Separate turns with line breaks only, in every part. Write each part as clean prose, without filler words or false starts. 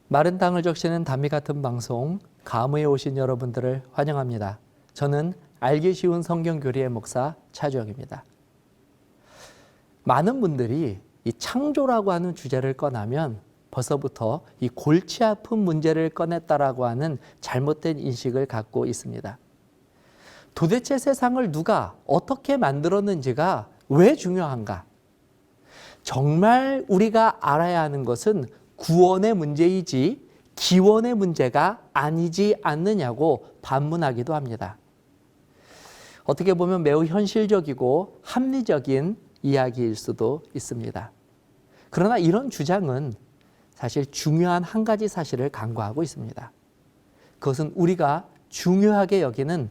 마른 땅을 적시는 단미 같은 방송 감회에 오신 여러분들을 환영합니다. 저는 알기 쉬운 성경교리의 목사 차주영입니다. 많은 분들이 이 창조라고 하는 주제를 꺼내면 벌써부터 이 골치 아픈 문제를 꺼냈다라고 하는 잘못된 인식을 갖고 있습니다. 도대체 세상을 누가 어떻게 만들었는지가 왜 중요한가? 정말 우리가 알아야 하는 것은 구원의 문제이지 기원의 문제가 아니지 않느냐고 반문하기도 합니다. 어떻게 보면 매우 현실적이고 합리적인 이야기일 수도 있습니다. 그러나 이런 주장은 사실 중요한 한 가지 사실을 간과하고 있습니다. 그것은 우리가 중요하게 여기는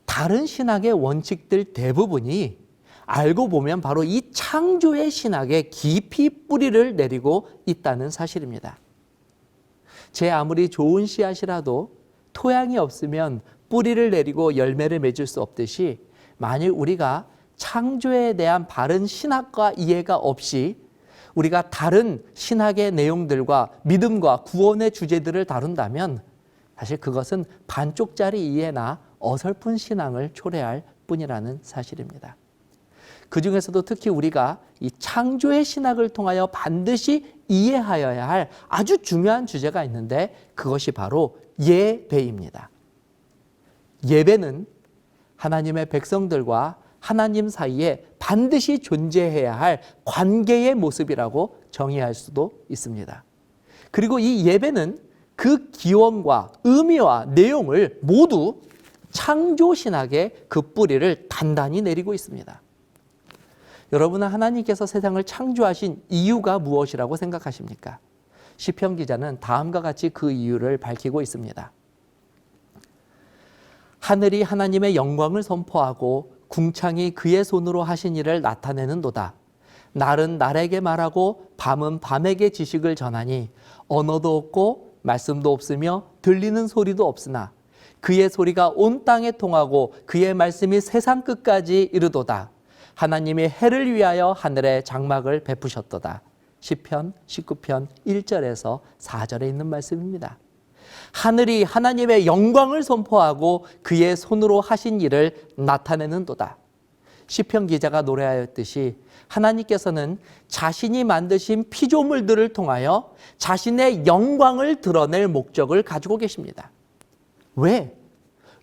다른 신학의 원칙들 대부분이 알고 보면 바로 이 창조의 신학에 깊이 뿌리를 내리고 있다는 사실입니다. 제 아무리 좋은 씨앗이라도 토양이 없으면 뿌리를 내리고 열매를 맺을 수 없듯이 만일 우리가 창조에 대한 바른 신학과 이해가 없이 우리가 다른 신학의 내용들과 믿음과 구원의 주제들을 다룬다면 사실 그것은 반쪽짜리 이해나 어설픈 신앙을 초래할 뿐이라는 사실입니다. 그 중에서도 특히 우리가 이 창조의 신학을 통하여 반드시 이해하여야 할 아주 중요한 주제가 있는데 그것이 바로 예배입니다. 예배는 하나님의 백성들과 하나님 사이에 반드시 존재해야 할 관계의 모습이라고 정의할 수도 있습니다. 그리고 이 예배는 그 기원과 의미와 내용을 모두 창조신학의 그 뿌리를 단단히 내리고 있습니다. 여러분은 하나님께서 세상을 창조하신 이유가 무엇이라고 생각하십니까? 시편 기자는 다음과 같이 그 이유를 밝히고 있습니다. 하늘이 하나님의 영광을 선포하고 궁창이 그의 손으로 하신 일을 나타내는도다. 날은 날에게 말하고 밤은 밤에게 지식을 전하니 언어도 없고 말씀도 없으며 들리는 소리도 없으나 그의 소리가 온 땅에 통하고 그의 말씀이 세상 끝까지 이르도다. 하나님이 해를 위하여 하늘에 장막을 베푸셨도다. 시편 19편 1절에서 4절에 있는 말씀입니다. 하늘이 하나님의 영광을 선포하고 그의 손으로 하신 일을 나타내는도다. 시편 기자가 노래하였듯이 하나님께서는 자신이 만드신 피조물들을 통하여 자신의 영광을 드러낼 목적을 가지고 계십니다. 왜?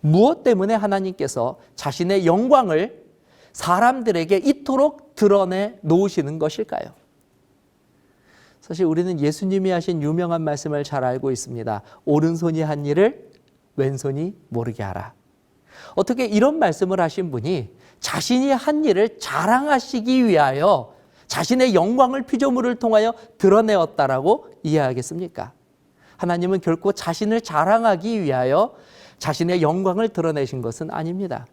무엇 때문에 하나님께서 자신의 영광을 사람들에게 이토록 드러내 놓으시는 것일까요? 사실 우리는 예수님이 하신 유명한 말씀을 잘 알고 있습니다. 오른손이 한 일을 왼손이 모르게 하라. 어떻게 이런 말씀을 하신 분이 자신이 한 일을 자랑하시기 위하여 자신의 영광을 피조물을 통하여 드러내었다라고 이해하겠습니까? 하나님은 결코 자신을 자랑하기 위하여 자신의 영광을 드러내신 것은 아닙니다.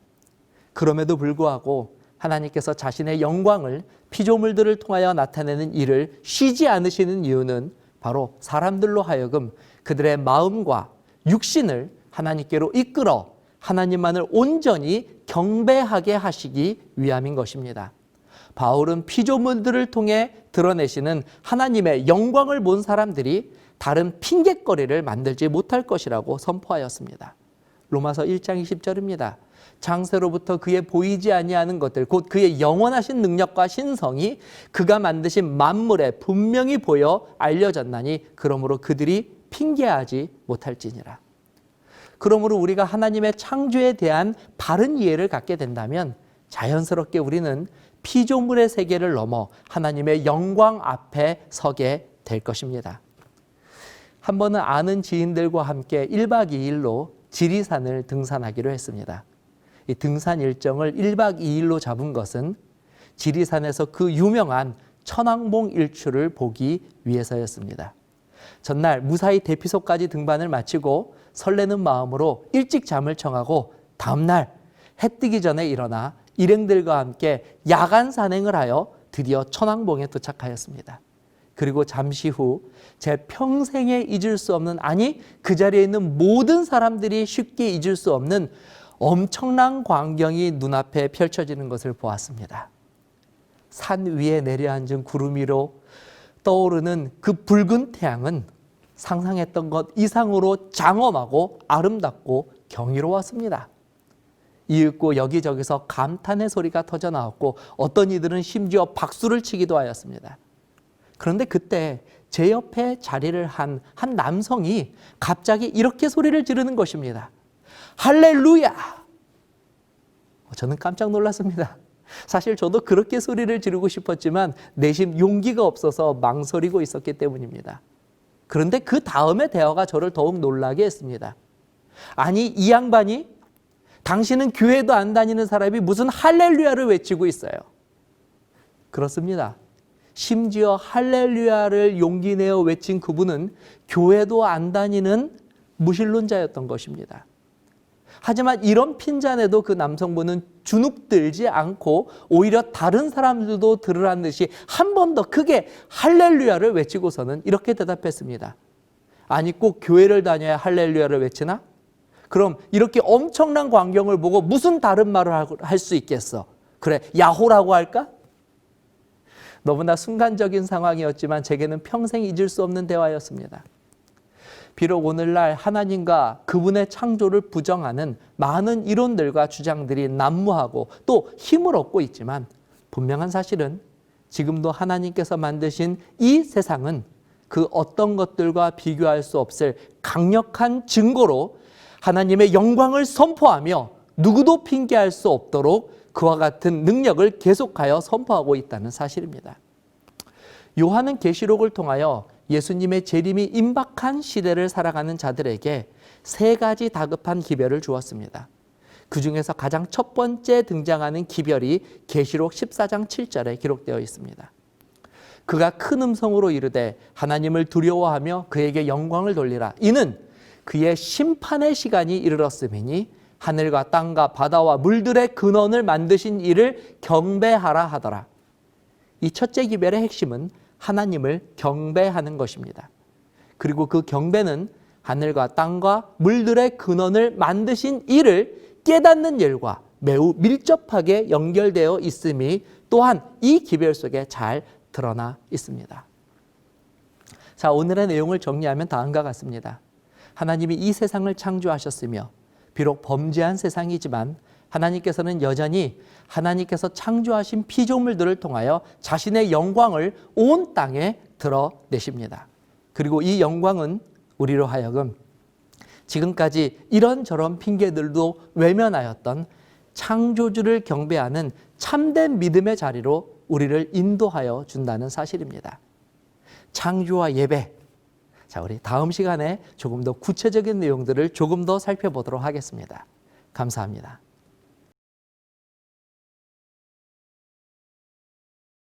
그럼에도 불구하고 하나님께서 자신의 영광을 피조물들을 통하여 나타내는 일을 쉬지 않으시는 이유는 바로 사람들로 하여금 그들의 마음과 육신을 하나님께로 이끌어 하나님만을 온전히 경배하게 하시기 위함인 것입니다. 바울은 피조물들을 통해 드러내시는 하나님의 영광을 본 사람들이 다른 핑곗거리를 만들지 못할 것이라고 선포하였습니다. 로마서 1장 20절입니다. 장세로부터 그의 보이지 아니하는 것들 곧 그의 영원하신 능력과 신성이 그가 만드신 만물에 분명히 보여 알려졌나니 그러므로 그들이 핑계하지 못할지니라. 그러므로 우리가 하나님의 창조에 대한 바른 이해를 갖게 된다면 자연스럽게 우리는 피조물의 세계를 넘어 하나님의 영광 앞에 서게 될 것입니다. 한 번은 아는 지인들과 함께 1박 2일로 지리산을 등산하기로 했습니다. 이 등산 일정을 1박 2일로 잡은 것은 지리산에서 그 유명한 천왕봉 일출을 보기 위해서였습니다. 전날 무사히 대피소까지 등반을 마치고 설레는 마음으로 일찍 잠을 청하고 다음날 해 뜨기 전에 일어나 일행들과 함께 야간 산행을 하여 드디어 천왕봉에 도착하였습니다. 그리고 잠시 후 제 평생에 잊을 수 없는, 아니 그 자리에 있는 모든 사람들이 쉽게 잊을 수 없는 엄청난 광경이 눈앞에 펼쳐지는 것을 보았습니다. 산 위에 내려앉은 구름 위로 떠오르는 그 붉은 태양은 상상했던 것 이상으로 장엄하고 아름답고 경이로웠습니다. 이윽고 여기저기서 감탄의 소리가 터져 나왔고 어떤 이들은 심지어 박수를 치기도 하였습니다. 그런데 그때 제 옆에 자리를 한 남성이 갑자기 이렇게 소리를 지르는 것입니다. 할렐루야! 저는 깜짝 놀랐습니다. 사실 저도 그렇게 소리를 지르고 싶었지만 내심 용기가 없어서 망설이고 있었기 때문입니다. 그런데 그 다음의 대화가 저를 더욱 놀라게 했습니다. 아니, 이 양반이 당신은 교회도 안 다니는 사람이 무슨 할렐루야를 외치고 있어요. 그렇습니다. 심지어 할렐루야를 용기 내어 외친 그분은 교회도 안 다니는 무신론자였던 것입니다. 하지만 이런 핀잔에도 그 남성분은 주눅들지 않고 오히려 다른 사람들도 들으라는 듯이 한 번 더 크게 할렐루야를 외치고서는 이렇게 대답했습니다. 아니, 꼭 교회를 다녀야 할렐루야를 외치나? 그럼 이렇게 엄청난 광경을 보고 무슨 다른 말을 할 수 있겠어? 그래, 야호라고 할까? 너무나 순간적인 상황이었지만 제게는 평생 잊을 수 없는 대화였습니다. 비록 오늘날 하나님과 그분의 창조를 부정하는 많은 이론들과 주장들이 난무하고 또 힘을 얻고 있지만 분명한 사실은 지금도 하나님께서 만드신 이 세상은 그 어떤 것들과 비교할 수 없을 강력한 증거로 하나님의 영광을 선포하며 누구도 핑계할 수 없도록 그와 같은 능력을 계속하여 선포하고 있다는 사실입니다. 요한은 계시록을 통하여 예수님의 재림이 임박한 시대를 살아가는 자들에게 세 가지 다급한 기별을 주었습니다. 그 중에서 가장 첫 번째 등장하는 기별이 계시록 14장 7절에 기록되어 있습니다. 그가 큰 음성으로 이르되 하나님을 두려워하며 그에게 영광을 돌리라. 이는 그의 심판의 시간이 이르렀음이니 하늘과 땅과 바다와 물들의 근원을 만드신 이를 경배하라 하더라. 이 첫째 기별의 핵심은 하나님을 경배하는 것입니다. 그리고 그 경배는 하늘과 땅과 물들의 근원을 만드신 이를 깨닫는 일과 매우 밀접하게 연결되어 있음이 또한 이 기별 속에 잘 드러나 있습니다. 자, 오늘의 내용을 정리하면 다음과 같습니다. 하나님이 이 세상을 창조하셨으며 비록 범죄한 세상이지만 하나님께서는 여전히 하나님께서 창조하신 피조물들을 통하여 자신의 영광을 온 땅에 드러내십니다. 그리고 이 영광은 우리로 하여금 지금까지 이런저런 핑계들도 외면하였던 창조주를 경배하는 참된 믿음의 자리로 우리를 인도하여 준다는 사실입니다. 창조와 예배. 자, 우리 다음 시간에 조금 더 구체적인 내용들을 조금 더 살펴보도록 하겠습니다. 감사합니다.